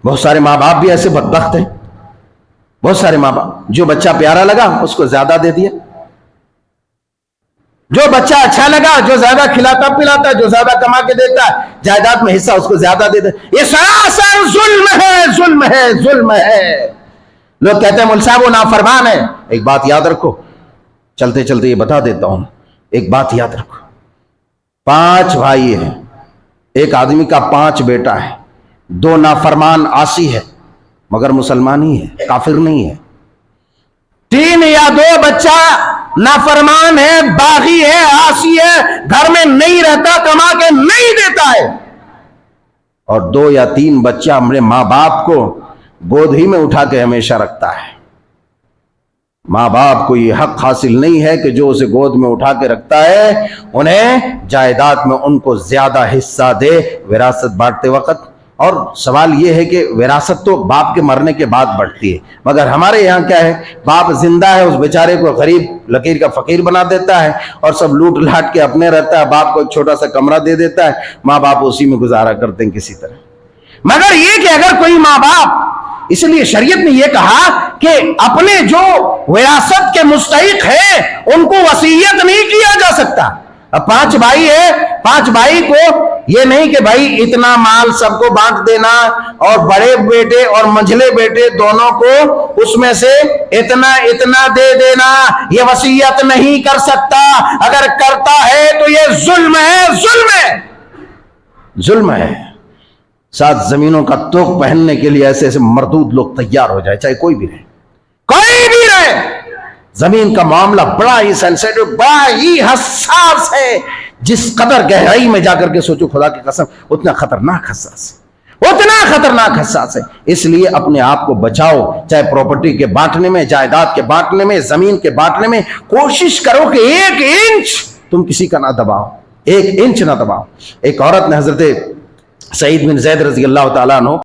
بہت سارے ماں باپ بھی ایسے بدبخت ہیں، بہت سارے ماں باپ جو بچہ پیارا لگا اس کو زیادہ دے دیا، جو بچہ اچھا لگا، جو زیادہ کھلاتا پلاتا، جو زیادہ کما کے دیتا ہے جائیداد میں حصہ اس کو زیادہ دے دیتا۔ یہ سراسر ظلم ہے، ظلم ہے، ظلم ہے۔ لوگ کہتے ہیں مول صاحب وہ نافرمان ہے۔ ایک بات یاد رکھو، چلتے چلتے یہ بتا دیتا ہوں، ایک بات یاد رکھو، 5 بھائی ہیں، ایک آدمی کا 5 بیٹا ہے، 2 نافرمان عاصی ہے مگر مسلمان ہی ہے، کافر نہیں ہے، 3 یا 2 بچہ نافرمان ہے، باغی ہے، عاصی ہے، گھر میں نہیں رہتا، کما کے نہیں دیتا ہے، اور 2 یا 3 بچہ ہمارے ماں باپ کو گود ہی میں اٹھا کے ہمیشہ رکھتا ہے۔ ماں باپ کو یہ حق حاصل نہیں ہے کہ جو اسے گود میں اٹھا کے رکھتا ہے انہیں جائیداد میں ان کو زیادہ حصہ دے وراثت بانٹتے وقت۔ اور سوال یہ ہے کہ وراثت تو باپ کے مرنے کے بعد بڑھتی ہے، مگر ہمارے یہاں کیا ہے، باپ زندہ ہے اس بیچارے کو غریب لکیر کا فقیر بنا دیتا ہے اور سب لوٹ لاٹ کے اپنے رہتا ہے، باپ کو ایک چھوٹا سا کمرہ دے دیتا ہے، ماں باپ اسی میں گزارا کرتے ہیں کسی طرح۔ مگر یہ کہ اگر کوئی ماں باپ، اس لیے شریعت نے یہ کہا کہ اپنے جو وراثت کے مستحق ہیں ان کو وصیت نہیں کیا جا سکتا۔ اب 5 بھائی ہیں، 5 بھائی کو یہ نہیں کہ بھائی اتنا مال سب کو بانٹ دینا اور بڑے بیٹے اور منجھلے بیٹے دونوں کو اس میں سے اتنا اتنا دے دینا، یہ وصیت نہیں کر سکتا۔ اگر کرتا ہے تو یہ ظلم ہے، ظلم ہے، ظلم ہے۔ 7 زمینوں کا توق پہننے کے لیے ایسے ایسے مردود لوگ تیار ہو جائے، چاہے کوئی بھی رہے، کوئی بھی رہے۔ زمین کا معاملہ بڑا ہی سینسیٹیو، بڑا ہی حساس ہے، جس قدر گہرائی میں جا کر کے سوچو خدا کی قسم اتنا خطرناک حساس ہے، اتنا خطرناک حساس ہے۔ اس لیے اپنے آپ کو بچاؤ، چاہے پراپرٹی کے بانٹنے میں، جائیداد کے بانٹنے میں، زمین کے بانٹنے میں، کوشش کرو کہ 1 انچ تم کسی کا نہ دباؤ، 1 انچ نہ دباؤ۔ ایک عورت نے حضرت سعید بن زید رضی اللہ تعالیٰ عنہ